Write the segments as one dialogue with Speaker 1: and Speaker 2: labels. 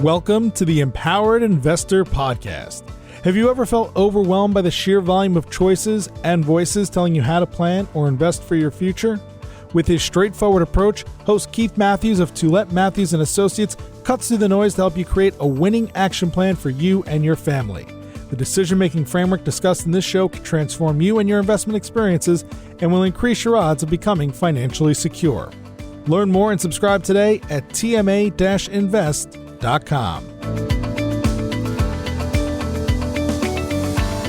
Speaker 1: Welcome to the Empowered Investor Podcast. Have you ever felt overwhelmed by the sheer volume of choices and voices telling you how to plan or invest for your future? With his straightforward approach, host Keith Matthews of Toulette Matthews & Associates cuts through the noise to help you create a winning action plan for you and your family. The decision-making framework discussed in this show can transform you and your investment experiences and will increase your odds of becoming financially secure. Learn more and subscribe today at tma-invest.com.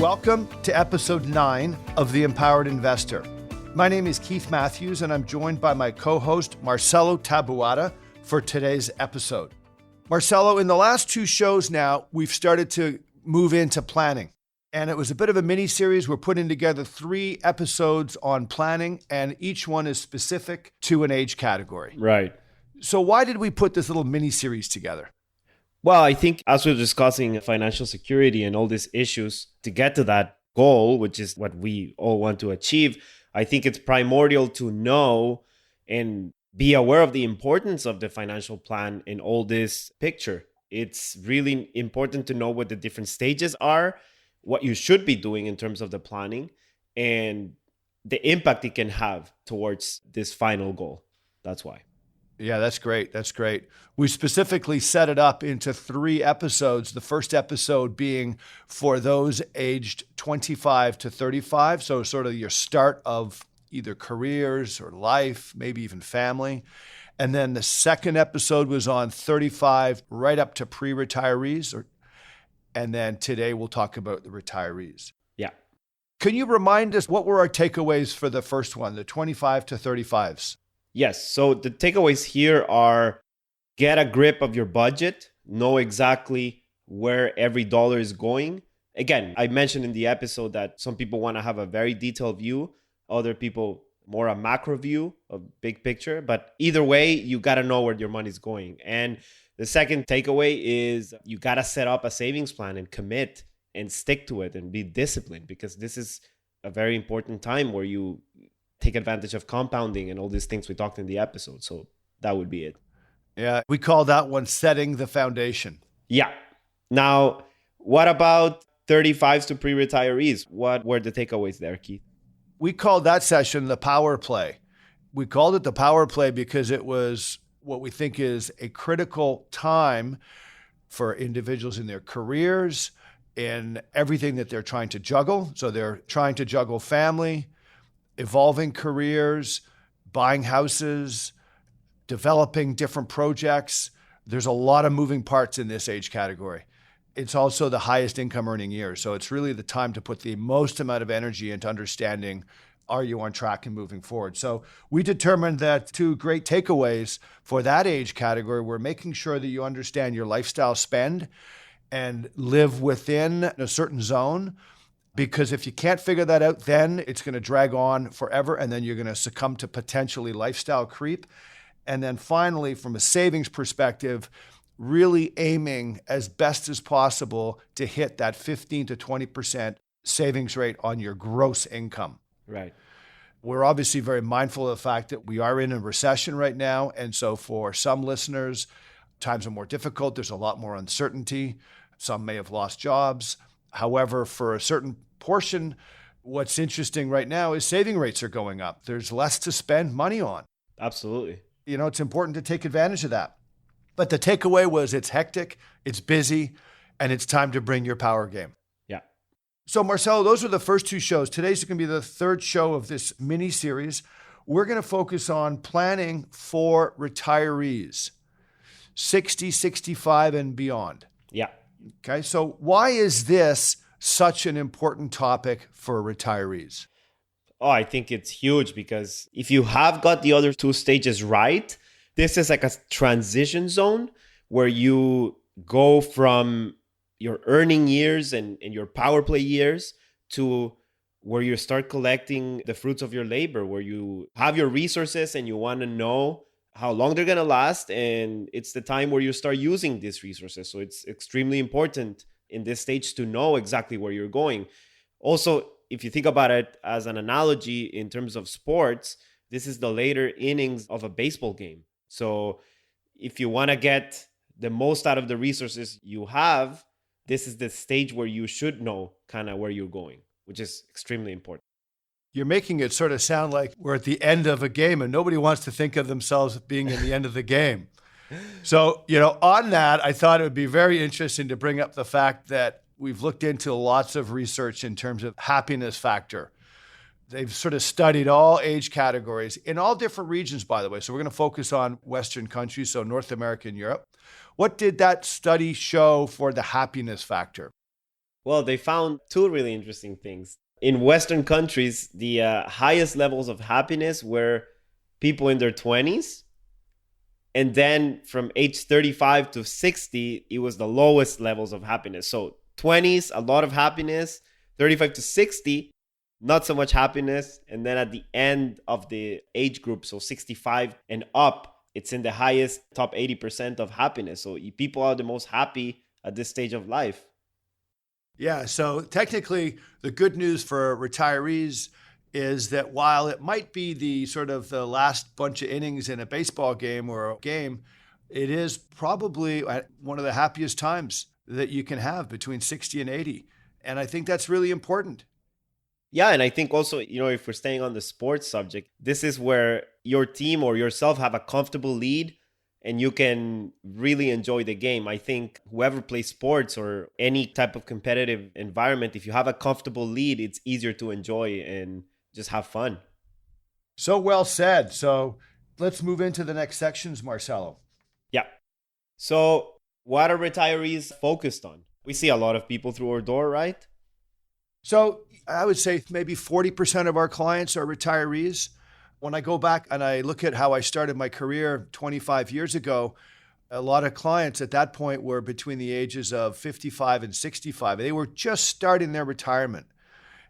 Speaker 2: Welcome to episode 9 of The Empowered Investor. My name is Keith Matthews, and I'm joined by my co-host, Marcelo Tabuada, for today's episode. Marcelo, in the last 2 shows now, we've started to move into planning. And it was a bit of a mini-series. We're putting together 3 episodes on planning, and each one is specific to an age category.
Speaker 3: Right.
Speaker 2: So why did we put this little mini-series together?
Speaker 3: Well, I think as we're discussing financial security and all these issues to get to that goal, which is what we all want to achieve, I think it's primordial to know and be aware of the importance of the financial plan in all this picture. It's really important to know what the different stages are, what you should be doing in terms of the planning, and the impact it can have towards this final goal. That's why.
Speaker 2: Yeah, that's great. That's great. We specifically set it up into 3 episodes. The first episode being for those aged 25 to 35. So sort of your start of either careers or life, maybe even family. And then the second episode was on 35 right up to pre-retirees. And then today we'll talk about the retirees.
Speaker 3: Yeah.
Speaker 2: Can you remind us what were our takeaways for the first one, the 25 to 35s?
Speaker 3: Yes. So the takeaways here are get a grip of your budget, know exactly where every dollar is going. Again, I mentioned in the episode that some people want to have a very detailed view, other people more a macro view of big picture. But either way, you got to know where your money's going. And the second takeaway is you got to set up a savings plan and commit and stick to it and be disciplined, because this is a very important time where you take advantage of compounding and all these things we talked in the episode. So that would be it.
Speaker 2: Yeah, we call that one setting the foundation.
Speaker 3: Yeah. Now, what about 35s to pre-retirees? What were the takeaways there, Keith?
Speaker 2: We called that session the power play. We called it the power play because it was what we think is a critical time for individuals in their careers, in everything that they're trying to juggle. So they're trying to juggle family, evolving careers, buying houses, developing different projects. There's a lot of moving parts in this age category. It's also the highest income earning year. So it's really the time to put the most amount of energy into understanding, are you on track and moving forward? So we determined that 2 great takeaways for that age category were making sure that you understand your lifestyle spend and live within a certain zone. Because if you can't figure that out, then it's going to drag on forever, and then you're going to succumb to potentially lifestyle creep. And then finally, from a savings perspective, really aiming as best as possible to hit that 15 to 20% savings rate on your gross income.
Speaker 3: Right.
Speaker 2: We're obviously very mindful of the fact that we are in a recession right now. And so for some listeners, times are more difficult. There's a lot more uncertainty. Some may have lost jobs. However, for a certain portion, what's interesting right now is saving rates are going up. There's less to spend money on.
Speaker 3: Absolutely.
Speaker 2: You know, it's important to take advantage of that. But the takeaway was it's hectic, it's busy, and it's time to bring your power game.
Speaker 3: Yeah.
Speaker 2: So Marcelo, those are the first 2 shows. Today's going to be the 3rd show of this mini series. We're going to focus on planning for retirees, 60, 65, and beyond.
Speaker 3: Yeah.
Speaker 2: Okay, so why is this such an important topic for retirees?
Speaker 3: Oh, I think it's huge because if you have got the other 2 stages right, this is like a transition zone where you go from your earning years and your power play years to where you start collecting the fruits of your labor, where you have your resources and you want to know how long they're going to last. And it's the time where you start using these resources. So it's extremely important in this stage to know exactly where you're going. Also, if you think about it as an analogy in terms of sports, this is the later innings of a baseball game. So if you want to get the most out of the resources you have, this is the stage where you should know kind of where you're going, which is extremely important.
Speaker 2: You're making it sort of sound like we're at the end of a game and nobody wants to think of themselves as being in the end of the game. So, on that, I thought it would be very interesting to bring up the fact that we've looked into lots of research in terms of happiness factor. They've sort of studied all age categories in all different regions, by the way. So we're going to focus on Western countries, so North America and Europe. What did that study show for the happiness factor?
Speaker 3: Well, they found two really interesting things. In Western countries, the highest levels of happiness were people in their 20s. And then from age 35 to 60, it was the lowest levels of happiness. So 20s, a lot of happiness. 35 to 60, not so much happiness. And then at the end of the age group, so 65 and up, it's in the highest top 80% of happiness. So people are the most happy at this stage of life.
Speaker 2: Yeah, so technically, the good news for retirees is that while it might be the sort of the last bunch of innings in a baseball game or a game, it is probably one of the happiest times that you can have between 60 and 80. And I think that's really important.
Speaker 3: Yeah, and I think also, if we're staying on the sports subject, this is where your team or yourself have a comfortable lead and you can really enjoy the game. I think whoever plays sports or any type of competitive environment, if you have a comfortable lead, it's easier to enjoy and just have fun.
Speaker 2: So well said. So let's move into the next sections, Marcelo.
Speaker 3: Yeah. So what are retirees focused on? We see a lot of people through our door, right?
Speaker 2: So I would say maybe 40% of our clients are retirees. When I go back and I look at how I started my career 25 years ago, a lot of clients at that point were between the ages of 55 and 65. They were just starting their retirement.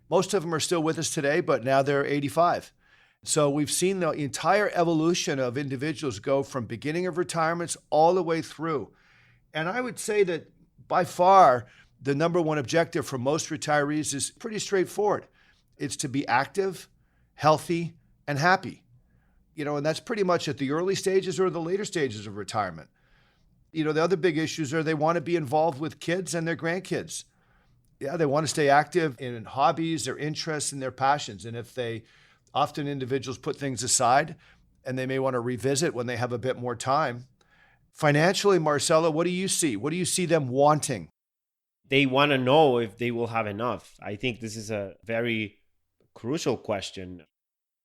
Speaker 2: Most of them are still with us today, but now they're 85. So we've seen the entire evolution of individuals go from beginning of retirements all the way through. And I would say that by far, the number one objective for most retirees is pretty straightforward. It's to be active, healthy, and happy. And that's pretty much at the early stages or the later stages of retirement. The other big issues are they want to be involved with kids and their grandkids. Yeah, they want to stay active in hobbies, their interests, and their passions. And if often individuals put things aside and they may want to revisit when they have a bit more time. Financially, Marcelo, what do you see? What do you see them wanting?
Speaker 3: They want to know if they will have enough. I think this is a very crucial question.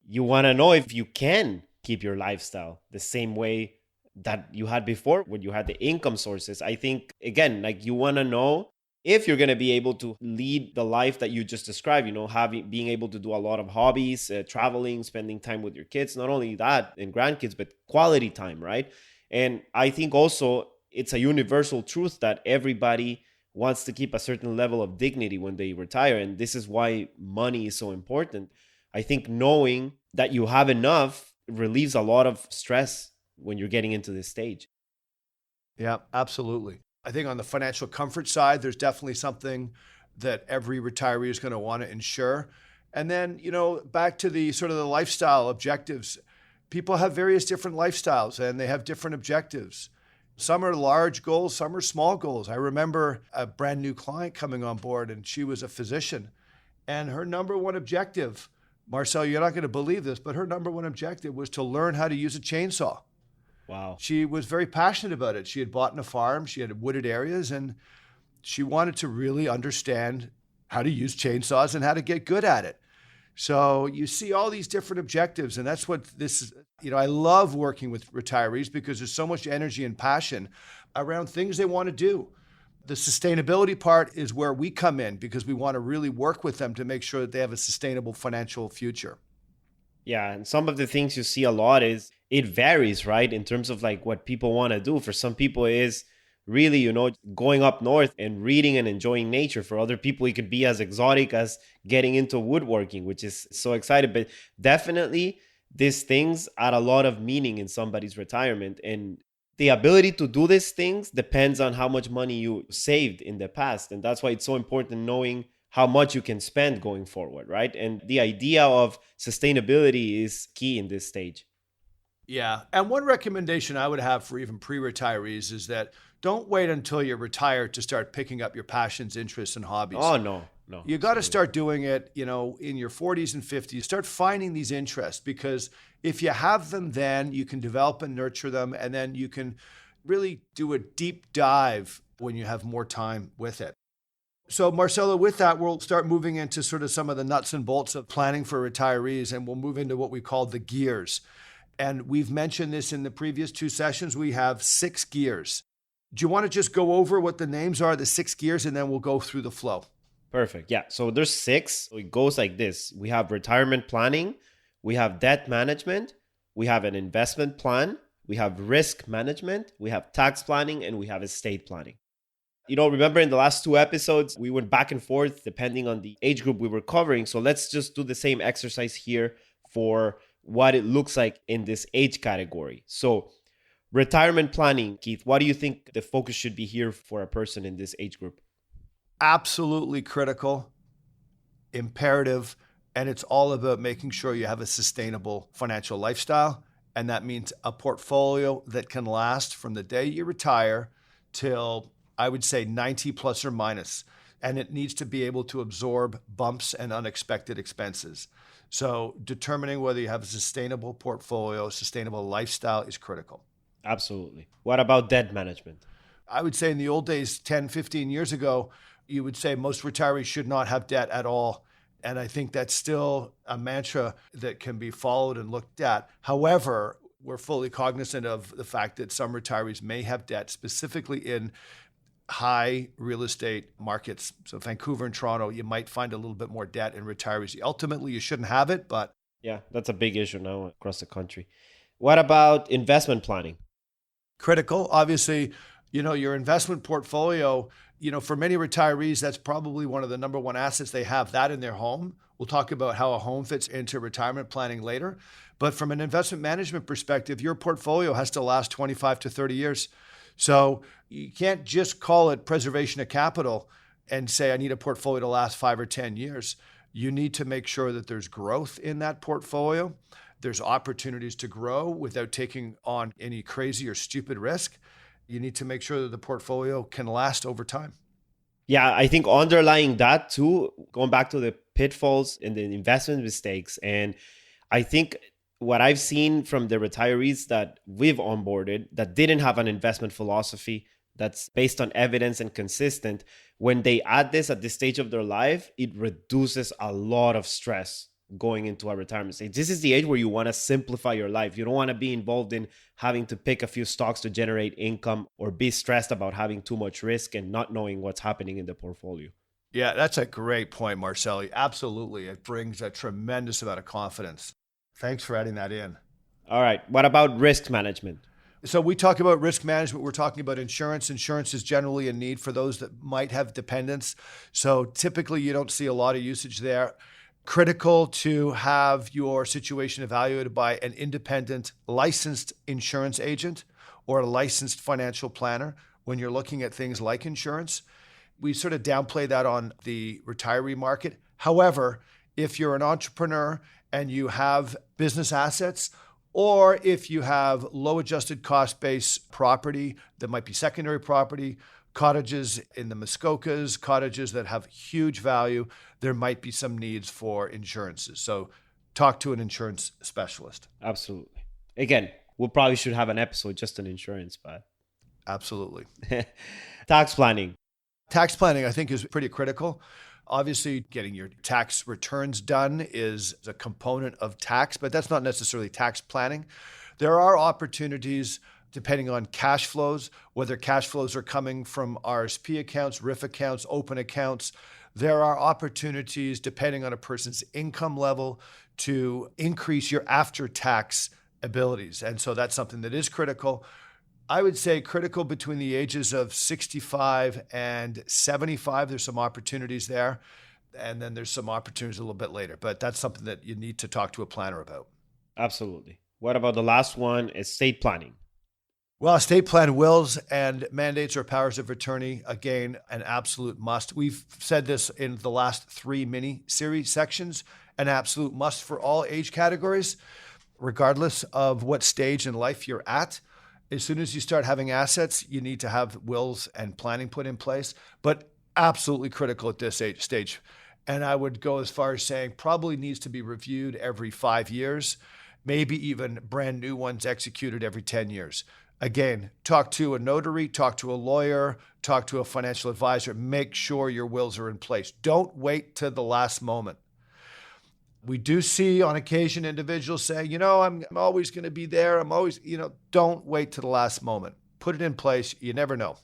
Speaker 3: You want to know if you can keep your lifestyle the same way that you had before when you had the income sources. I think, again, you want to know if you're going to be able to lead the life that you just described, being able to do a lot of hobbies, traveling, spending time with your kids, not only that and grandkids, but quality time, right? And I think also it's a universal truth that everybody wants to keep a certain level of dignity when they retire. And this is why money is so important. I think knowing that you have enough relieves a lot of stress when you're getting into this stage.
Speaker 2: Yeah, absolutely. I think on the financial comfort side, there's definitely something that every retiree is going to want to ensure. And then, back to the sort of the lifestyle objectives. People have various different lifestyles and they have different objectives. Some are large goals, some are small goals. I remember a brand new client coming on board and she was a physician. And her number one objective, Marcel, you're not going to believe this, but her number one objective was to learn how to use a chainsaw.
Speaker 3: Wow.
Speaker 2: She was very passionate about it. She had bought in a farm, she had wooded areas, and she wanted to really understand how to use chainsaws and how to get good at it. So you see all these different objectives, and that's what this is. I love working with retirees because there's so much energy and passion around things they want to do. The sustainability part is where we come in because we want to really work with them to make sure that they have a sustainable financial future.
Speaker 3: Yeah, and some of the things you see a lot is it varies, right? In terms of what people want to do. For some people is really, going up north and reading and enjoying nature. For other people, it could be as exotic as getting into woodworking, which is so exciting. But definitely these things add a lot of meaning in somebody's retirement. And the ability to do these things depends on how much money you saved in the past. And that's why it's so important knowing how much you can spend going forward, right? And the idea of sustainability is key in this stage.
Speaker 2: Yeah. And one recommendation I would have for even pre-retirees is that don't wait until you're retired to start picking up your passions, interests, and hobbies.
Speaker 3: Oh, no.
Speaker 2: You got to start doing it, in your 40s and 50s. Start finding these interests, because if you have them, then you can develop and nurture them, and then you can really do a deep dive when you have more time with it. So Marcelo, with that, we'll start moving into sort of some of the nuts and bolts of planning for retirees, and we'll move into what we call the gears. And we've mentioned this in the previous 2 sessions. We have 6 gears. Do you want to just go over what the names are, the 6 gears, and then we'll go through the flow?
Speaker 3: Perfect. Yeah. So there's 6. It goes like this. We have retirement planning. We have debt management. We have an investment plan. We have risk management. We have tax planning, and we have estate planning. Remember in the last 2 episodes, we went back and forth depending on the age group we were covering. So let's just do the same exercise here for what it looks like in this age category. So retirement planning, Keith, what do you think the focus should be here for a person in this age group?
Speaker 2: Absolutely critical, imperative, and it's all about making sure you have a sustainable financial lifestyle. And that means a portfolio that can last from the day you retire till, I would say, 90 plus or minus. And it needs to be able to absorb bumps and unexpected expenses. So determining whether you have a sustainable portfolio, sustainable lifestyle is critical.
Speaker 3: Absolutely. What about debt management?
Speaker 2: I would say in the old days, 10, 15 years ago, you would say most retirees should not have debt at all. And I think that's still a mantra that can be followed and looked at. However, we're fully cognizant of the fact that some retirees may have debt, specifically in high real estate markets. So Vancouver and Toronto, you might find a little bit more debt in retirees. Ultimately, you shouldn't have it, but...
Speaker 3: Yeah, that's a big issue now across the country. What about investment planning?
Speaker 2: Critical. Obviously, your investment portfolio, for many retirees, that's probably one of the number one assets they have, that in their home. We'll talk about how a home fits into retirement planning later. But from an investment management perspective, your portfolio has to last 25 to 30 years. So you can't just call it preservation of capital and say, I need a portfolio to last 5 or 10 years. You need to make sure that there's growth in that portfolio. There's opportunities to grow without taking on any crazy or stupid risk. You need to make sure that the portfolio can last over time.
Speaker 3: Yeah, I think underlying that too, going back to the pitfalls and the investment mistakes. And I think what I've seen from the retirees that we've onboarded that didn't have an investment philosophy that's based on evidence and consistent, when they add this at this stage of their life, it reduces a lot of stress going into a retirement stage. This is the age where you want to simplify your life. You don't want to be involved in having to pick a few stocks to generate income or be stressed about having too much risk and not knowing what's happening in the portfolio.
Speaker 2: Yeah, that's a great point, Marcelo. Absolutely. It brings a tremendous amount of confidence. Thanks for adding that in.
Speaker 3: All right. What about risk management?
Speaker 2: So we talk about risk management. We're talking about insurance. Insurance is generally a need for those that might have dependents. So typically you don't see a lot of usage there. Critical to have your situation evaluated by an independent licensed insurance agent or a licensed financial planner when you're looking at things like insurance. We sort of downplay that on the retiree market. However, if you're an entrepreneur and you have business assets, or if you have low adjusted cost base property that might be secondary property, cottages in the Muskokas, cottages that have huge value, there might be some needs for insurances. So talk to an insurance specialist.
Speaker 3: Absolutely. Again, we probably should have an episode just on insurance, but...
Speaker 2: Absolutely.
Speaker 3: Tax planning.
Speaker 2: Tax planning, I think, is pretty critical. Obviously, getting your tax returns done is a component of tax, but that's not necessarily tax planning. There are opportunities depending on cash flows, whether cash flows are coming from RSP accounts, RIF accounts, open accounts. There are opportunities depending on a person's income level to increase your after-tax abilities. And so that's something that is critical. I would say critical between the ages of 65 and 75. There's some opportunities there. And then there's some opportunities a little bit later. But that's something that you need to talk to a planner about.
Speaker 3: Absolutely. What about the last one, estate planning?
Speaker 2: Well, estate plan, wills and mandates or powers of attorney, again, an absolute must. We've said this in the last 3 mini-series sections, an absolute must for all age categories, regardless of what stage in life you're at. As soon as you start having assets, you need to have wills and planning put in place, but absolutely critical at this stage. And I would go as far as saying probably needs to be reviewed every 5 years, maybe even brand new ones executed every 10 years. Again, talk to a notary, talk to a lawyer, talk to a financial advisor. Make sure your wills are in place. Don't wait to the last moment. We do see on occasion individuals say, I'm always going to be there. I'm always, don't wait to the last moment. Put it in place. You never know.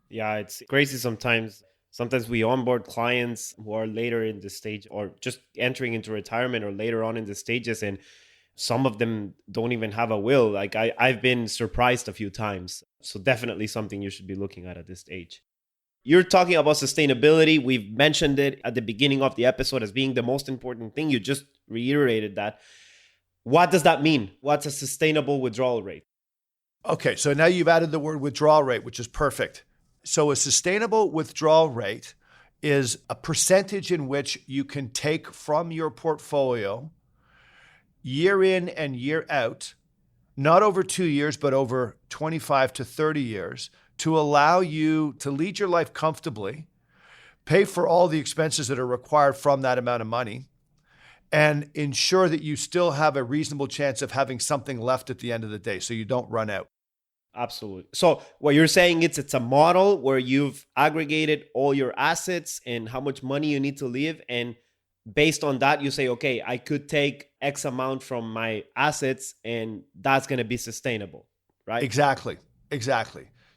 Speaker 3: Yeah, it's crazy sometimes. Sometimes we onboard clients who are later in the stage or just entering into retirement or later on in the stages, and some of them don't even have a will. Like I've been surprised a few times. So definitely something you should be looking at this stage. You're talking about sustainability. We've mentioned it at the beginning of the episode as being the most important thing. You just reiterated that. What does that mean? What's a sustainable withdrawal rate?
Speaker 2: Okay, so now you've added the word withdrawal rate, which is perfect. So a sustainable withdrawal rate is a percentage in which you can take from your portfolio year in and year out, not over 2 years, but over 25 to 30 years, to allow you to lead your life comfortably, pay for all the expenses that are required from that amount of money, and ensure that you still have a reasonable chance of having something left at the end of the day so you don't run out.
Speaker 3: Absolutely. So what you're saying is it's a model where you've aggregated all your assets and how much money you need to leave. And based on that, you say, okay, I could take X amount from my assets and that's going to be sustainable, right?
Speaker 2: Exactly.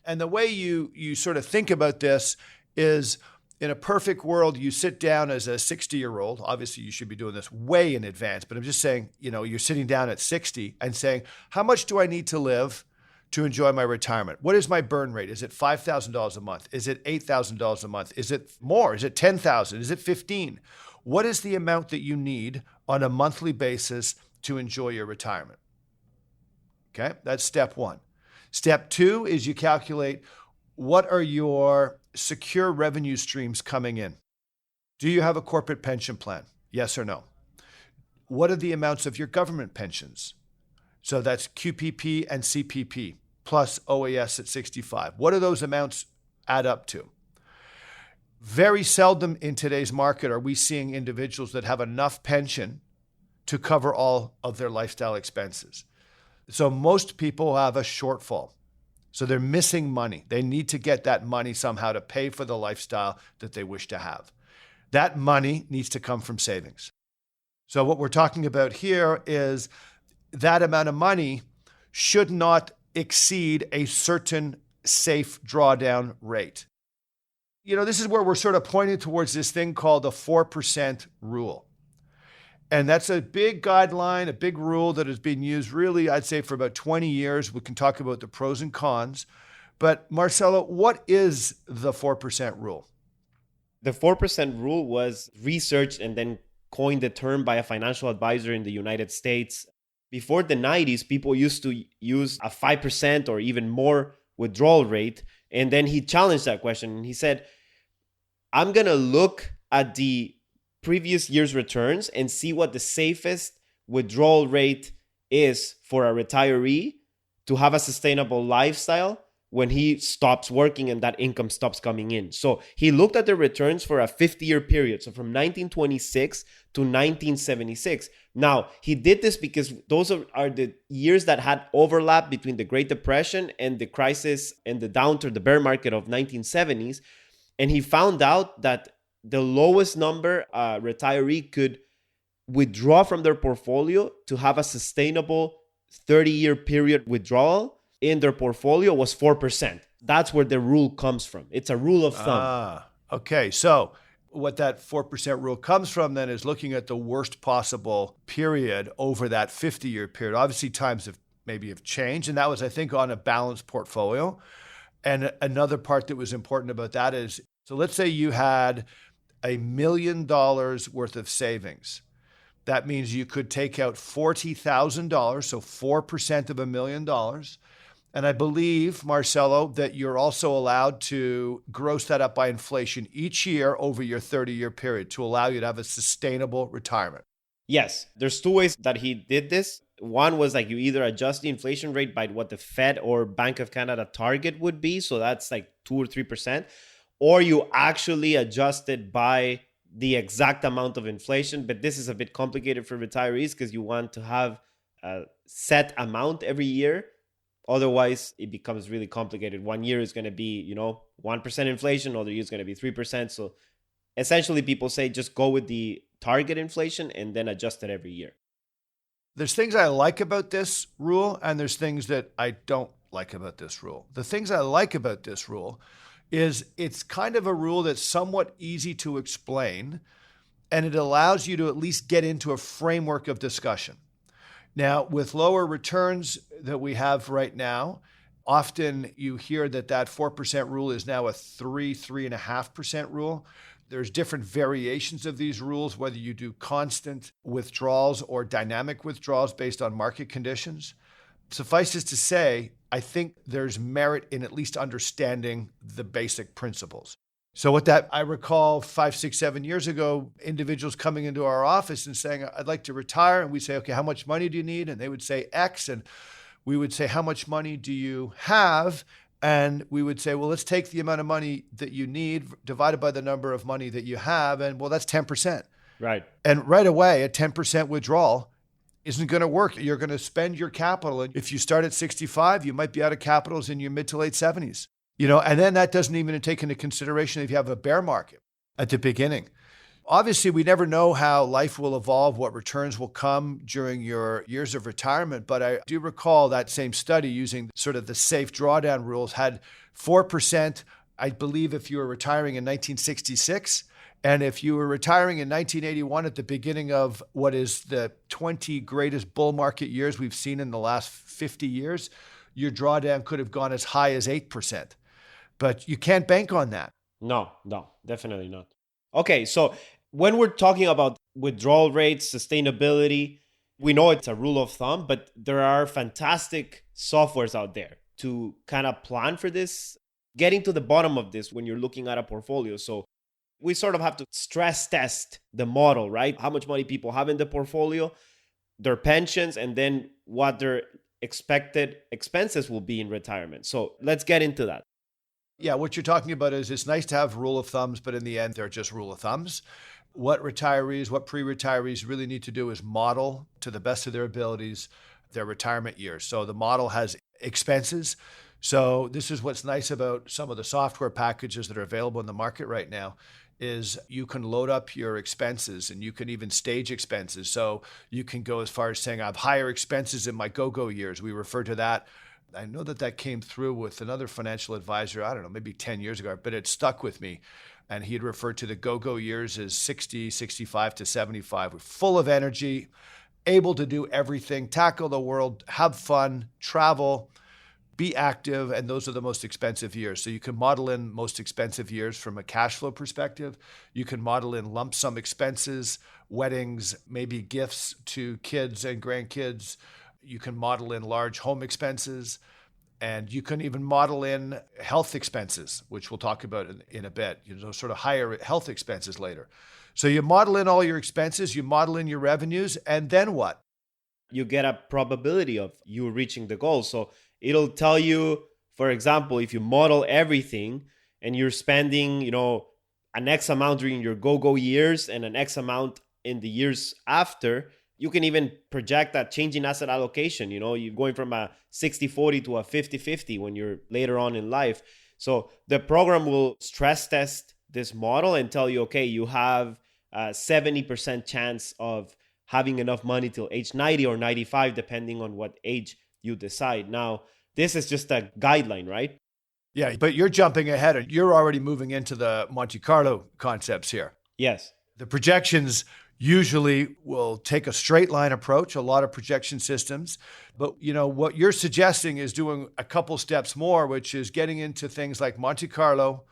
Speaker 2: And the way you sort of think about this is, in a perfect world, you sit down as a 60-year-old. Obviously, you should be doing this way in advance, but I'm just saying, you're sitting down at 60 and saying, how much do I need to live to enjoy my retirement? What is my burn rate? Is it $5,000 a month? Is it $8,000 a month? Is it more? Is it $10,000? Is it $15,000? What is the amount that you need on a monthly basis to enjoy your retirement? Okay, that's step one. Step two is you calculate what are your secure revenue streams coming in. Do you have a corporate pension plan? Yes or no? What are the amounts of your government pensions? So that's QPP and CPP plus OAS at 65. What do those amounts add up to? Very seldom in today's market are we seeing individuals that have enough pension to cover all of their lifestyle expenses. So most people have a shortfall. So they're missing money. They need to get that money somehow to pay for the lifestyle that they wish to have. That money needs to come from savings. So what we're talking about here is that amount of money should not exceed a certain safe drawdown rate. This is where we're sort of pointing towards this thing called the 4% rule. And that's a big guideline, a big rule that has been used really, I'd say, for about 20 years. We can talk about the pros and cons. But Marcelo, what is the 4% rule?
Speaker 3: The 4% rule was researched and then coined the term by a financial advisor in the United States. Before the 90s, people used to use a 5% or even more withdrawal rate. And then he challenged that question. And he said, I'm going to look at the previous year's returns and see what the safest withdrawal rate is for a retiree to have a sustainable lifestyle when he stops working and that income stops coming in. So he looked at the returns for a 50-year period. So from 1926 to 1976. Now, he did this because those are the years that had overlap between the Great Depression and the crisis and the downturn, the bear market of 1970s. And he found out that the lowest number a retiree could withdraw from their portfolio to have a sustainable 30-year period withdrawal in their portfolio was 4%. That's where the rule comes from. It's a rule of thumb.
Speaker 2: Okay. So what that 4% rule comes from then is looking at the worst possible period over that 50-year period. Obviously, times have changed. And that was, I think, on a balanced portfolio. And another part that was important about that is, so let's say you had $1 million worth of savings. That means you could take out $40,000, so 4% of $1 million. And I believe, Marcelo, that you're also allowed to gross that up by inflation each year over your 30-year period to allow you to have a sustainable retirement.
Speaker 3: Yes, there's two ways that he did this. One was like you either adjust the inflation rate by what the Fed or Bank of Canada target would be. So that's like 2 or 3%, or you actually adjust it by the exact amount of inflation. But this is a bit complicated for retirees because you want to have a set amount every year. Otherwise, it becomes really complicated. 1 year is going to be, 1% inflation. Other year is going to be 3%. So essentially, people say just go with the target inflation and then adjust it every year.
Speaker 2: There's things I like about this rule, and there's things that I don't like about this rule. The things I like about this rule is it's kind of a rule that's somewhat easy to explain, and it allows you to at least get into a framework of discussion. Now, with lower returns that we have right now, often you hear that 4% rule is now a 3.5% rule. There's different variations of these rules, whether you do constant withdrawals or dynamic withdrawals based on market conditions. Suffice it to say, I think there's merit in at least understanding the basic principles. So I recall 5, 6, 7 years ago, individuals coming into our office and saying, I'd like to retire. And we'd say, okay, how much money do you need? And they would say X. And we would say, how much money do you have? And we would say, well, let's take the amount of money that you need divided by the number of money that you have. And well, that's 10%.
Speaker 3: Right.
Speaker 2: And right away, a 10% withdrawal isn't going to work. You're going to spend your capital. And if you start at 65, you might be out of capitals in your mid to late 70s. And then that doesn't even take into consideration if you have a bear market at the beginning. Obviously, we never know how life will evolve, what returns will come during your years of retirement. But I do recall that same study using sort of the safe drawdown rules had 4%, I believe, if you were retiring in 1966. And if you were retiring in 1981 at the beginning of what is the 20 greatest bull market years we've seen in the last 50 years, your drawdown could have gone as high as 8%. But you can't bank on that.
Speaker 3: No, definitely not. Okay, so when we're talking about withdrawal rates, sustainability, we know it's a rule of thumb, but there are fantastic softwares out there to kind of plan for this, getting to the bottom of this when you're looking at a portfolio. So we sort of have to stress test the model, right? How much money people have in the portfolio, their pensions, and then what their expected expenses will be in retirement. So let's get into that.
Speaker 2: Yeah, what you're talking about is it's nice to have rule of thumbs, but in the end, they're just rule of thumbs. What pre-retirees really need to do is model to the best of their abilities their retirement years. So the model has expenses. So this is what's nice about some of the software packages that are available in the market right now is you can load up your expenses and you can even stage expenses. So you can go as far as saying, I have higher expenses in my go-go years. We refer to that. I know that came through with another financial advisor, I don't know, maybe 10 years ago, but it stuck with me. And he had referred to the go-go years as 60, 65 to 75. We're full of energy, able to do everything, tackle the world, have fun, travel, be active, and those are the most expensive years. So you can model in most expensive years from a cash flow perspective. You can model in lump sum expenses, weddings, maybe gifts to kids and grandkids. You can model in large home expenses, and you can even model in health expenses, which we'll talk about in a bit, sort of higher health expenses later. So you model in all your expenses, you model in your revenues, and then what?
Speaker 3: You get a probability of you reaching the goal. So it'll tell you, for example, if you model everything and you're spending, an X amount during your go-go years and an X amount in the years after, you can even project that change in asset allocation. You're going from a 60-40 to a 50-50 when you're later on in life. So the program will stress test this model and tell you, okay, you have a 70% chance of having enough money till age 90 or 95, depending on what age you decide. Now, this is just a guideline, right?
Speaker 2: Yeah, but you're jumping ahead and you're already moving into the Monte Carlo concepts here.
Speaker 3: Yes.
Speaker 2: The projections usually will take a straight line approach, a lot of projection systems. But what you're suggesting is doing a couple steps more, which is getting into things like Monte Carlo.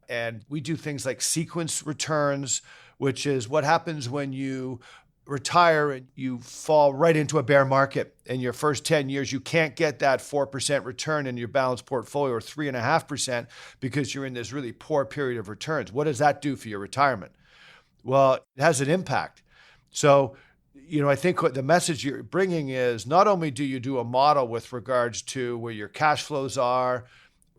Speaker 2: And we do things like sequence returns, which is what happens when you retire and you fall right into a bear market. In your first 10 years, you can't get that 4% return in your balanced portfolio or 3.5% because you're in this really poor period of returns. What does that do for your retirement? Well, it has an impact. So I think what the message you're bringing is not only do you do a model with regards to where your cash flows are,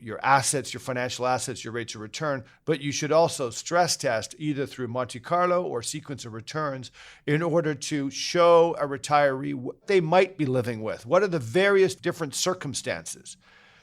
Speaker 2: your assets, your financial assets, your rates of return, but you should also stress test either through Monte Carlo or sequence of returns in order to show a retiree what they might be living with. What are the various different circumstances?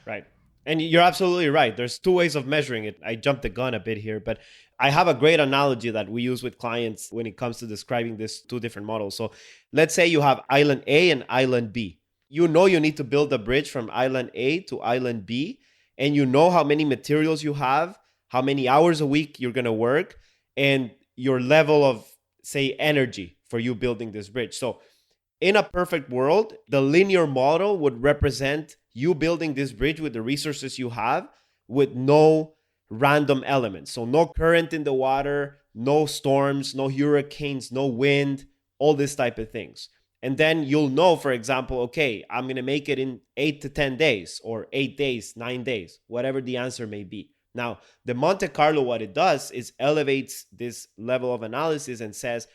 Speaker 3: Right. And you're absolutely right. There's two ways of measuring it. I jumped the gun a bit here, but I have a great analogy that we use with clients when it comes to describing these two different models. So let's say you have island A and island B. You know you need to build a bridge from island A to island B, and you know how many materials you have, how many hours a week you're going to work, and your level of, say, energy for you building this bridge. So in a perfect world, the linear model would represent you building this bridge with the resources you have with no random elements. So no current in the water, no storms, no hurricanes, no wind, all this type of things. And then you'll know, for example, okay, I'm going to make it in 8 to 10 days or 8 days, 9 days, whatever the answer may be. Now, the Monte Carlo, what it does is elevates this level of analysis and says,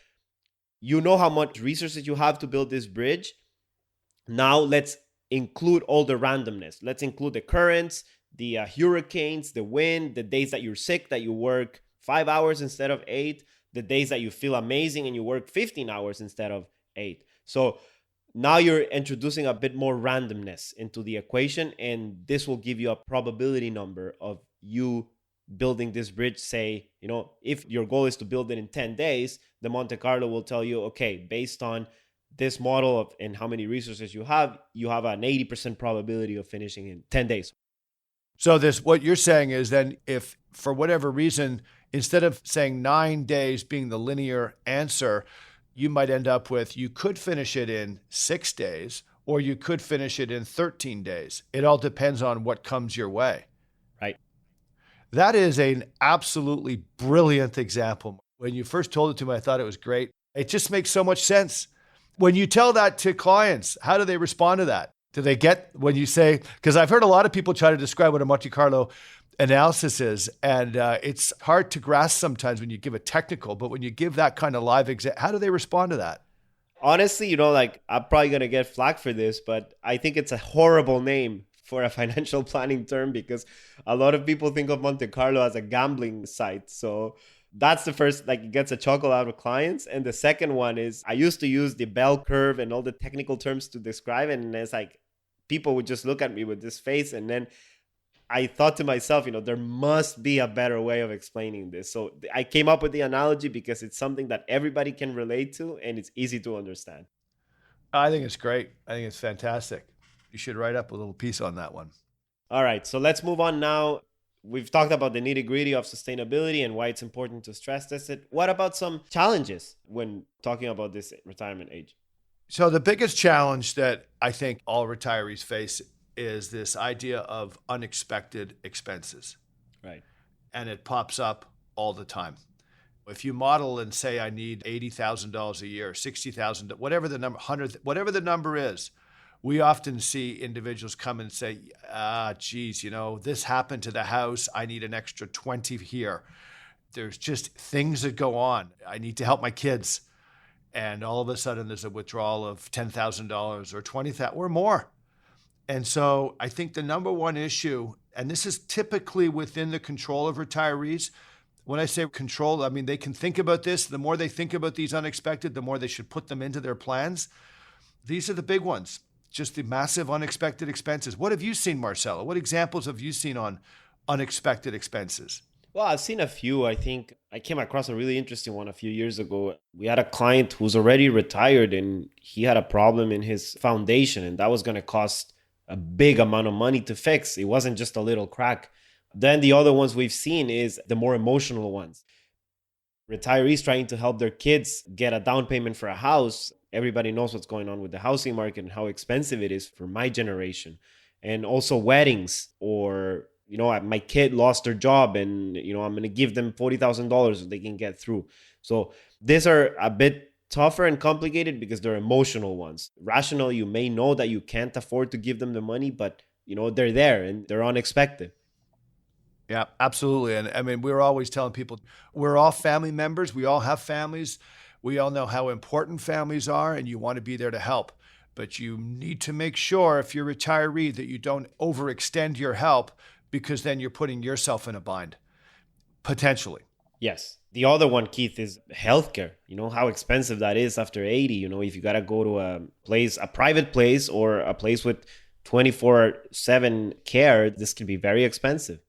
Speaker 3: you know how much resources you have to build this bridge. Now let's include all the randomness. Let's include the currents, the hurricanes, the wind, the days that you're sick, that you work 5 hours instead of 8, the days that you feel amazing and you work 15 hours instead of 8. So now you're introducing a bit more randomness into the equation, and this will give you a probability number of you building this bridge. Say, if your goal is to build it in 10 days, the Monte Carlo will tell you, okay, based on this model of and how many resources you have an 80% probability of finishing in 10 days.
Speaker 2: So what you're saying is then if for whatever reason, instead of saying 9 days being the linear answer, you might end up with, you could finish it in 6 days, or you could finish it in 13 days. It all depends on what comes your way.
Speaker 3: Right.
Speaker 2: That is an absolutely brilliant example. When you first told it to me, I thought it was great. It just makes so much sense. When you tell that to clients, how do they respond to that? Do they get when you say, because I've heard a lot of people try to describe what a Monte Carlo analysis is, and it's hard to grasp sometimes when you give a technical, but when you give that kind of live example, how do they respond to that?
Speaker 3: Honestly, I'm probably going to get flack for this, but I think it's a horrible name for a financial planning term because a lot of people think of Monte Carlo as a gambling site. So that's the first, it gets a chuckle out of clients. And the second one is I used to use the bell curve and all the technical terms to describe it. And it's like people would just look at me with this face. And then I thought to myself, there must be a better way of explaining this. So I came up with the analogy because it's something that everybody can relate to and it's easy to understand.
Speaker 2: I think it's great. I think it's fantastic. You should write up a little piece on that one.
Speaker 3: All right. So let's move on now. We've talked about the nitty-gritty of sustainability and why it's important to stress test it. What about some challenges when talking about this retirement age?
Speaker 2: So the biggest challenge that I think all retirees face is this idea of unexpected expenses.
Speaker 3: Right.
Speaker 2: And it pops up all the time. If you model and say, I need $80,000 a year, $60,000, whatever the number, 100, whatever the number is, we often see individuals come and say, geez, this happened to the house. I need an extra 20 here. There's just things that go on. I need to help my kids. And all of a sudden there's a withdrawal of $10,000 or $20,000 or more. And so I think the number one issue, and this is typically within the control of retirees. When I say control, I mean, they can think about this. The more they think about these unexpected, the more they should put them into their plans. These are the big ones. Just the massive unexpected expenses. What have you seen, Marcelo? What examples have you seen on unexpected expenses?
Speaker 3: Well, I've seen a few. I think I came across a really interesting one a few years ago. We had a client who's already retired and he had a problem in his foundation and that was going to cost a big amount of money to fix. It wasn't just a little crack. Then the other ones we've seen is the more emotional ones. Retirees trying to help their kids get a down payment for a house. Everybody knows what's going on with the housing market and how expensive it is for my generation. And also weddings or, my kid lost their job and, I'm going to give them $40,000 so they can get through. So these are a bit tougher and complicated because they're emotional ones. Rational, you may know that you can't afford to give them the money, but, they're there and they're unexpected.
Speaker 2: Yeah, absolutely. And I mean, we're always telling people we're all family members. We all have families. We all know how important families are, and you want to be there to help. But you need to make sure, if you're a retiree, that you don't overextend your help, because then you're putting yourself in a bind, potentially.
Speaker 3: Yes. The other one, Keith, is healthcare. You know how expensive that is after 80. You know, if you got to go to a private place or a place with 24/7 care, this can be very expensive.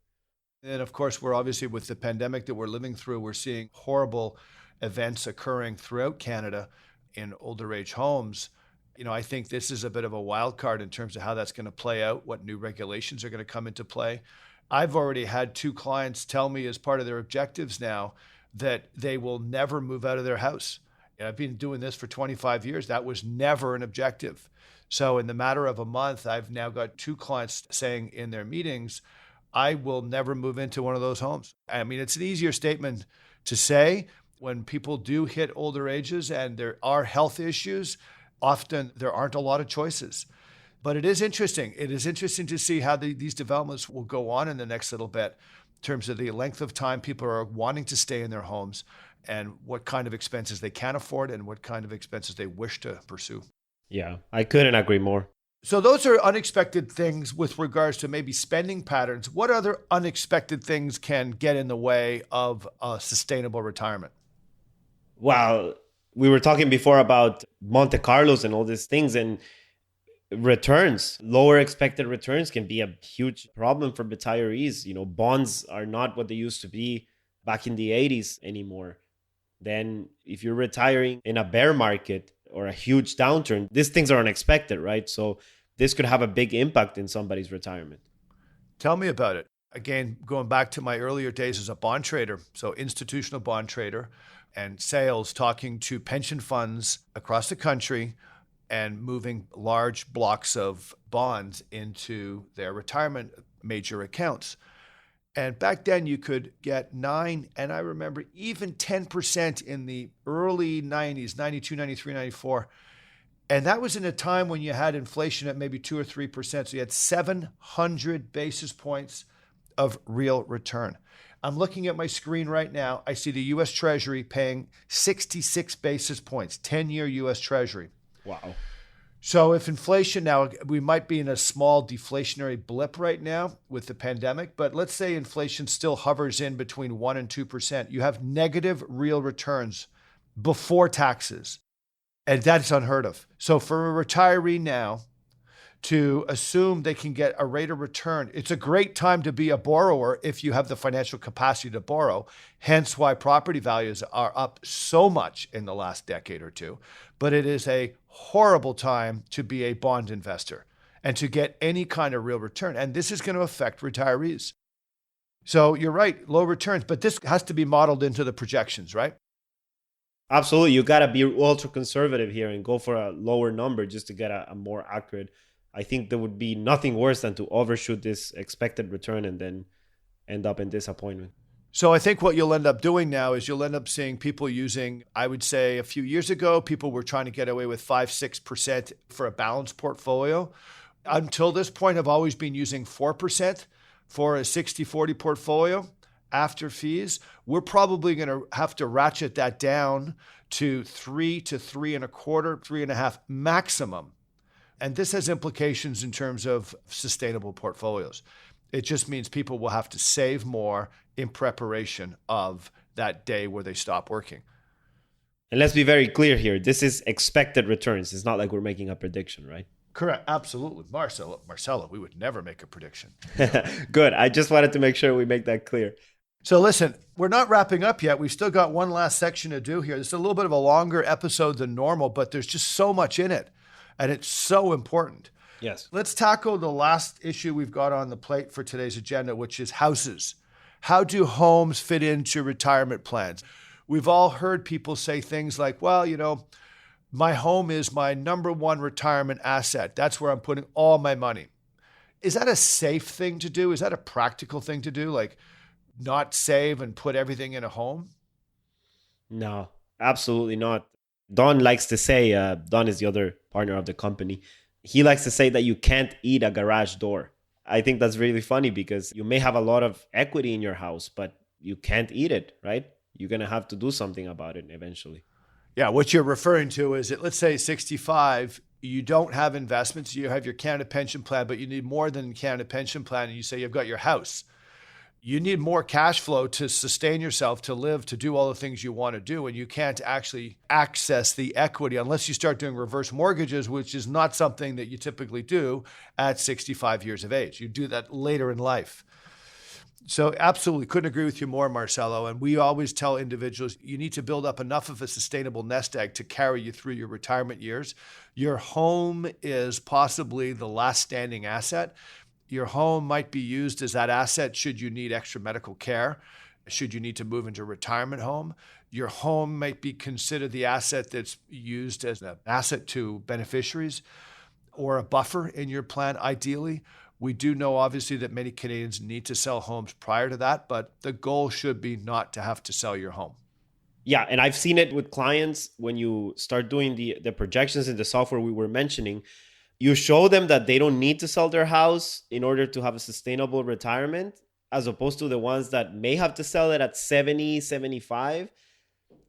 Speaker 2: And of course, we're obviously, with the pandemic that we're living through, we're seeing horrible events occurring throughout Canada in older age homes. You know, I think this is a bit of a wild card in terms of how that's going to play out, what new regulations are going to come into play. I've already had 2 clients tell me, as part of their objectives now, that they will never move out of their house. And I've been doing this for 25 years. That was never an objective. So in the matter of a month, I've now got 2 clients saying in their meetings, I will never move into one of those homes. I mean, it's an easier statement to say. When people do hit older ages and there are health issues, often there aren't a lot of choices. But it is interesting. It is interesting to see how these developments will go on in the next little bit, in terms of the length of time people are wanting to stay in their homes and what kind of expenses they can afford and what kind of expenses they wish to pursue.
Speaker 3: Yeah, I couldn't agree more.
Speaker 2: So those are unexpected things with regards to maybe spending patterns. What other unexpected things can get in the way of a sustainable retirement?
Speaker 3: Well, we were talking before about Monte Carlos and all these things, and returns, lower expected returns can be a huge problem for retirees. You know, bonds are not what they used to be back in the 80s anymore. Then if you're retiring in a bear market or a huge downturn, these things are unexpected, right? So this could have a big impact in somebody's retirement.
Speaker 2: Tell me about it. Again, going back to my earlier days as a bond trader, so institutional bond trader and sales, talking to pension funds across the country and moving large blocks of bonds into their retirement major accounts. And back then you could get 9, and I remember even 10% in the early 90s, 92, 93, 94. And that was in a time when you had inflation at maybe 2 or 3%. So you had 700 basis points of real return. I'm looking at my screen right now. I see the U.S. Treasury paying 66 basis points, 10-year U.S. Treasury.
Speaker 3: Wow.
Speaker 2: So if inflation now, we might be in a small deflationary blip right now with the pandemic, but let's say inflation still hovers in between 1% and 2%. You have negative real returns before taxes, and that's unheard of. So for a retiree now to assume they can get a rate of return, it's a great time to be a borrower if you have the financial capacity to borrow, hence why property values are up so much in the last decade or two. But it is a horrible time to be a bond investor and to get any kind of real return. And this is going to affect retirees. So you're right, low returns, but this has to be modeled into the projections, right?
Speaker 3: Absolutely. You got to be ultra conservative here and go for a lower number just to get a more accurate. I think there would be nothing worse than to overshoot this expected return and then end up in disappointment.
Speaker 2: So I think what you'll end up doing now is you'll end up seeing people using, I would say a few years ago, people were trying to get away with 5-6% for a balanced portfolio. Until this point, I've always been using 4% for a 60-40 portfolio after fees. We're probably going to have to ratchet that down to 3 to 3.25, 3.5 maximum. And this has implications in terms of sustainable portfolios. It just means people will have to save more in preparation of that day where they stop working.
Speaker 3: And let's be very clear here. This is expected returns. It's not like we're making a prediction, right?
Speaker 2: Correct. Absolutely. Marcelo, we would never make a prediction.
Speaker 3: Good. I just wanted to make sure we make that clear.
Speaker 2: So listen, we're not wrapping up yet. We've still got one last section to do here. This is a little bit of a longer episode than normal, but there's just so much in it. And it's so important.
Speaker 3: Yes.
Speaker 2: Let's tackle the last issue we've got on the plate for today's agenda, which is houses. How do homes fit into retirement plans? We've all heard people say things like, well, you know, my home is my number one retirement asset. That's where I'm putting all my money. Is that a safe thing to do? Is that a practical thing to do? Like not save and put everything in a home?
Speaker 3: No, absolutely not. Don likes to say, Don is the other partner of the company. He likes to say that you can't eat a garage door. I think that's really funny because you may have a lot of equity in your house, but you can't eat it, right? You're going to have to do something about it eventually.
Speaker 2: Yeah, what you're referring to is that, let's say 65, you don't have investments, you have your Canada pension plan, but you need more than Canada pension plan, and you say you've got your house. You need more cash flow to sustain yourself, to live, to do all the things you want to do, and you can't actually access the equity unless you start doing reverse mortgages, which is not something that you typically do at 65 years of age. You do that later in life. So absolutely couldn't agree with you more, Marcelo. And we always tell individuals, you need to build up enough of a sustainable nest egg to carry you through your retirement years. Your home is possibly the last standing asset. Your home might be used as that asset should you need extra medical care, should you need to move into a retirement home. Your home might be considered the asset that's used as an asset to beneficiaries or a buffer in your plan, ideally. We do know, obviously, that many Canadians need to sell homes prior to that, but the goal should be not to have to sell your home.
Speaker 3: Yeah, and I've seen it with clients when you start doing the projections in the software we were mentioning. You show them that they don't need to sell their house in order to have a sustainable retirement, as opposed to the ones that may have to sell it at 70, 75.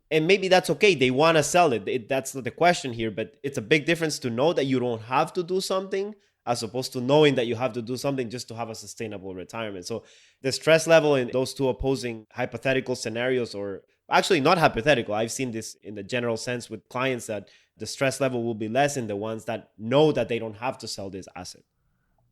Speaker 3: And maybe that's okay. They want to sell it. That's not the question here, but it's a big difference to know that you don't have to do something as opposed to knowing that you have to do something just to have a sustainable retirement. So the stress level in those two opposing hypothetical scenarios, or actually not hypothetical, I've seen this in the general sense with clients, that the stress level will be less in the ones that know that they don't have to sell this asset.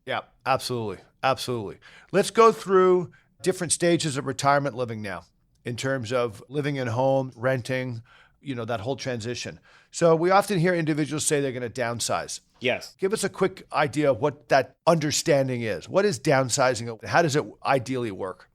Speaker 2: Yeah, absolutely. Absolutely. Let's go through different stages of retirement living now in terms of living in home, renting, that whole transition. So we often hear individuals say they're going to downsize.
Speaker 3: Yes.
Speaker 2: Give us a quick idea of what that understanding is. What is downsizing? How does it ideally work?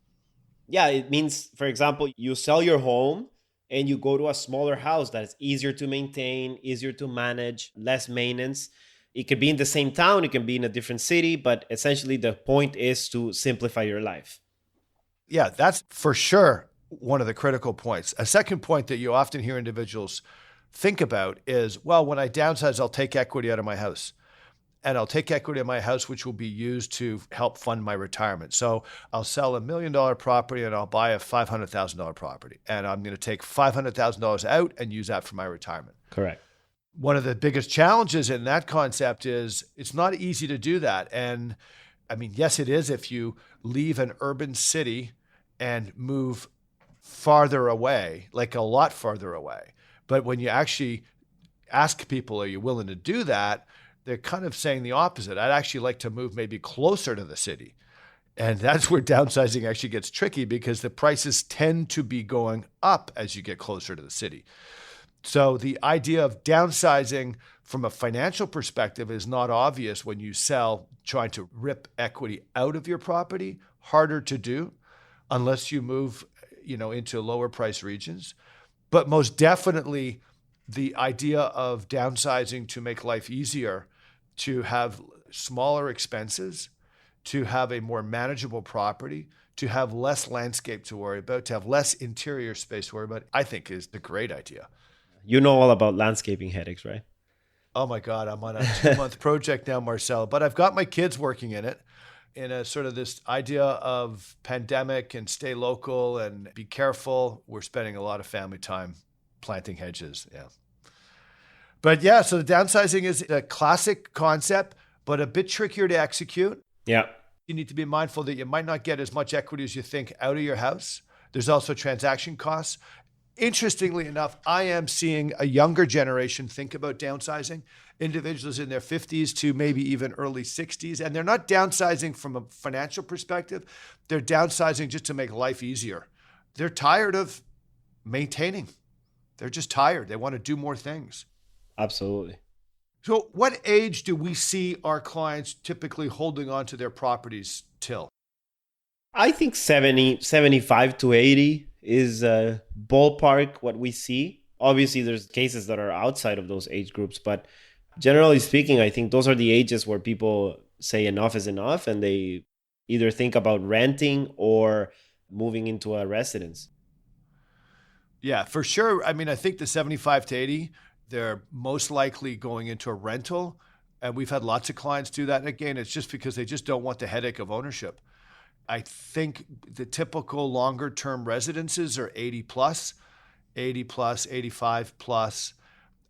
Speaker 3: Yeah, it means, for example, you sell your home and you go to a smaller house that is easier to maintain, easier to manage, less maintenance. It could be in the same town, it can be in a different city, but essentially the point is to simplify your life.
Speaker 2: Yeah, that's for sure one of the critical points. A second point that you often hear individuals think about is, well, when I downsize, I'll take equity out of my house. And I'll take equity in my house, which will be used to help fund my retirement. So I'll sell $1 million property and I'll buy a $500,000 property. And I'm going to take $500,000 out and use that for my retirement.
Speaker 3: Correct.
Speaker 2: One of the biggest challenges in that concept is it's not easy to do that. And I mean, yes, it is if you leave an urban city and move farther away, like a lot farther away. But when you actually ask people, are you willing to do that? They're kind of saying the opposite. I'd actually like to move maybe closer to the city. And that's where downsizing actually gets tricky, because the prices tend to be going up as you get closer to the city. So the idea of downsizing from a financial perspective is not obvious when you sell, trying to rip equity out of your property. Harder to do unless you move, into lower price regions. But most definitely the idea of downsizing to make life easier, to have smaller expenses, to have a more manageable property, to have less landscape to worry about, to have less interior space to worry about, I think is a great idea.
Speaker 3: You know all about landscaping headaches, right?
Speaker 2: Oh my God, I'm on a 2-month project now, Marcelo, but I've got my kids working in it, in a sort of this idea of pandemic and stay local and be careful. We're spending a lot of family time planting hedges. Yeah. But yeah, so the downsizing is a classic concept, but a bit trickier to execute.
Speaker 3: Yeah.
Speaker 2: You need to be mindful that you might not get as much equity as you think out of your house. There's also transaction costs. Interestingly enough, I am seeing a younger generation think about downsizing, individuals in their 50s to maybe even early 60s. And they're not downsizing from a financial perspective. They're downsizing just to make life easier. They're tired of maintaining. They're just tired. They want to do more things.
Speaker 3: Absolutely.
Speaker 2: So what age do we see our clients typically holding on to their properties till?
Speaker 3: I think 70, 75 to 80 is a ballpark what we see. Obviously, there's cases that are outside of those age groups, but generally speaking, I think those are the ages where people say enough is enough, and they either think about renting or moving into a residence.
Speaker 2: Yeah, for sure. I mean, I think the 75 to 80, they're most likely going into a rental. And we've had lots of clients do that. And again, it's just because they just don't want the headache of ownership. I think the typical longer term residences are 80 plus. 80 plus, 85 plus.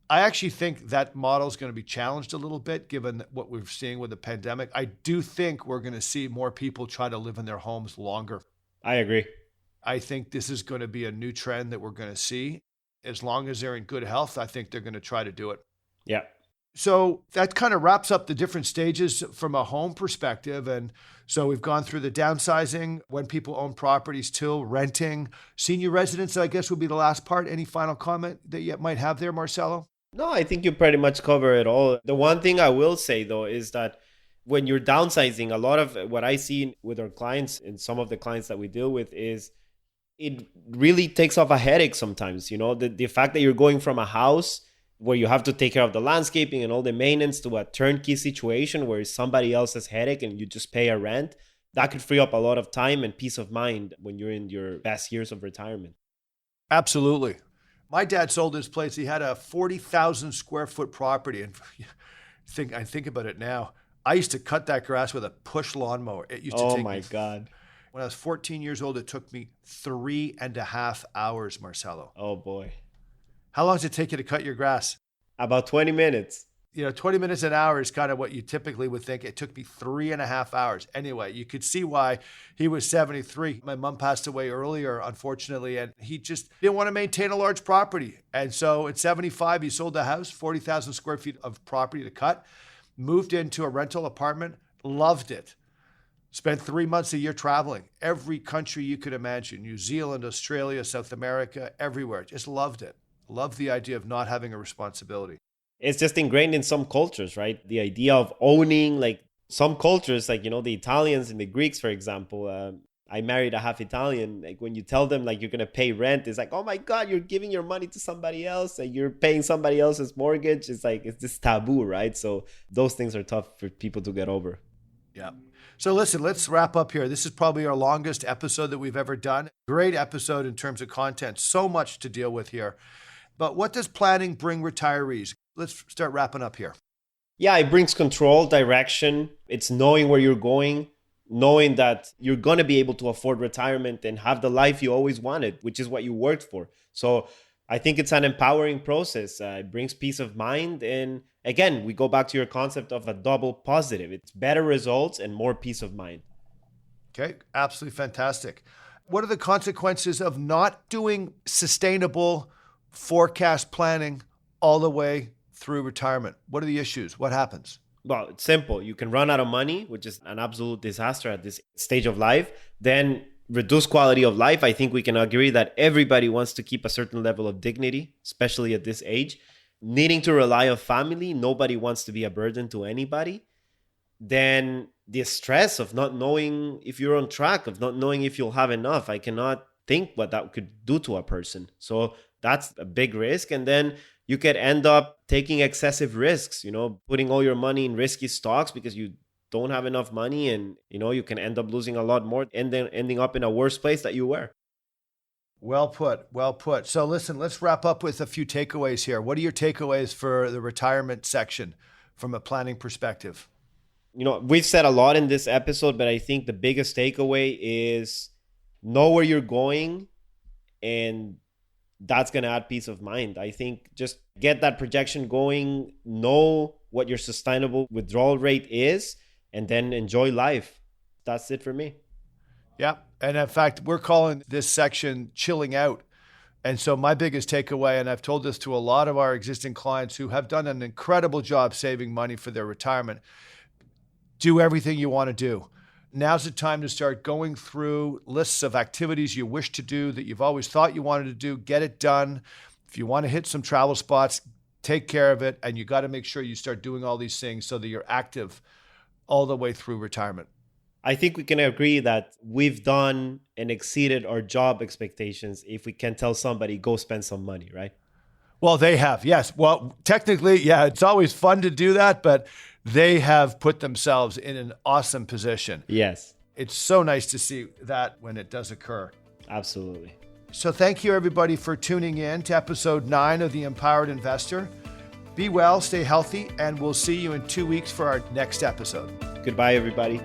Speaker 2: I actually think that model is going to be challenged a little bit given what we're seeing with the pandemic. I do think we're going to see more people try to live in their homes longer.
Speaker 3: I agree.
Speaker 2: I think this is going to be a new trend that we're going to see. As long as they're in good health, I think they're going to try to do it.
Speaker 3: Yeah.
Speaker 2: So that kind of wraps up the different stages from a home perspective. And so we've gone through the downsizing, when people own properties till renting, senior residence, I guess would be the last part. Any final comment that you might have there, Marcelo?
Speaker 3: No, I think you pretty much cover it all. The one thing I will say, though, is that when you're downsizing, a lot of what I see with our clients and some of the clients that we deal with is it really takes off a headache sometimes. You know, the fact that you're going from a house where you have to take care of the landscaping and all the maintenance to a turnkey situation where it's somebody else's headache and you just pay a rent, that could free up a lot of time and peace of mind when you're in your best years of retirement.
Speaker 2: Absolutely. My dad sold his place. He had a 40,000 square foot property. And I think about it now. I used to cut that grass with a push lawnmower. It used to take me,
Speaker 3: God.
Speaker 2: When I was 14 years old, it took me 3.5 hours, Marcelo.
Speaker 3: Oh, boy.
Speaker 2: How long does it take you to cut your grass?
Speaker 3: About 20 minutes.
Speaker 2: 20 minutes an hour is kind of what you typically would think. It took me 3.5 hours. Anyway, you could see why he was 73. My mom passed away earlier, unfortunately, and he just didn't want to maintain a large property. And so at 75, he sold the house, 40,000 square feet of property to cut, moved into a rental apartment, loved it. Spent 3 months a year traveling, every country you could imagine, New Zealand, Australia, South America, everywhere. Just loved it. Loved the idea of not having a responsibility.
Speaker 3: It's just ingrained in some cultures, right? The idea of owning, like some cultures, like, the Italians and the Greeks, for example. I married a half Italian. Like when you tell them like you're going to pay rent, it's like, oh my God, you're giving your money to somebody else and you're paying somebody else's mortgage. It's like, it's this taboo, right? So those things are tough for people to get over.
Speaker 2: Yeah. So listen, let's wrap up here. This is probably our longest episode that we've ever done. Great episode in terms of content. So much to deal with here. But what does planning bring retirees? Let's start wrapping up here.
Speaker 3: Yeah, it brings control, direction. It's knowing where you're going, knowing that you're going to be able to afford retirement and have the life you always wanted, which is what you worked for. So I think it's an empowering process. It brings peace of mind. And again, we go back to your concept of a double positive. It's better results and more peace of mind.
Speaker 2: Okay, absolutely fantastic. What are the consequences of not doing sustainable forecast planning all the way through retirement? What are the issues? What happens?
Speaker 3: Well, it's simple. You can run out of money, which is an absolute disaster at this stage of life. Then reduce quality of life. I think we can agree that everybody wants to keep a certain level of dignity, especially at this age. Needing to rely on family. Nobody wants to be a burden to anybody. Then the stress of not knowing if you're on track, of not knowing if you'll have enough. I cannot think what that could do to a person. So that's a big risk. And then you could end up taking excessive risks, putting all your money in risky stocks because you don't have enough money, and, you can end up losing a lot more and then ending up in a worse place that you were.
Speaker 2: Well put. Well put. So listen, let's wrap up with a few takeaways here. What are your takeaways for the retirement section from a planning perspective?
Speaker 3: We've said a lot in this episode, but I think the biggest takeaway is know where you're going, and that's going to add peace of mind. I think just get that projection going, know what your sustainable withdrawal rate is, and then enjoy life. That's it for me.
Speaker 2: Yeah. And in fact, we're calling this section chilling out. And so my biggest takeaway, and I've told this to a lot of our existing clients who have done an incredible job saving money for their retirement, do everything you want to do. Now's the time to start going through lists of activities you wish to do that you've always thought you wanted to do. Get it done. If you want to hit some travel spots, take care of it. And you got to make sure you start doing all these things so that you're active all the way through retirement.
Speaker 3: I think we can agree that we've done and exceeded our job expectations if we can tell somebody, go spend some money, right?
Speaker 2: Well, they have, yes. Well, technically, yeah, it's always fun to do that, but they have put themselves in an awesome position.
Speaker 3: Yes.
Speaker 2: It's so nice to see that when it does occur.
Speaker 3: Absolutely.
Speaker 2: So thank you, everybody, for tuning in to episode 9 of The Empowered Investor. Be well, stay healthy, and we'll see you in 2 weeks for our next episode.
Speaker 3: Goodbye, everybody.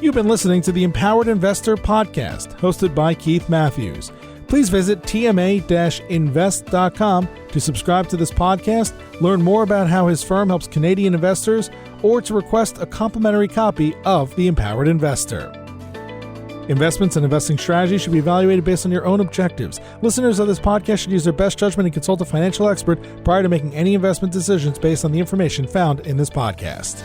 Speaker 1: You've been listening to the Empowered Investor Podcast, hosted by Keith Matthews. Please visit tma-invest.com to subscribe to this podcast, learn more about how his firm helps Canadian investors, or to request a complimentary copy of The Empowered Investor. Investments and investing strategies should be evaluated based on your own objectives. Listeners of this podcast should use their best judgment and consult a financial expert prior to making any investment decisions based on the information found in this podcast.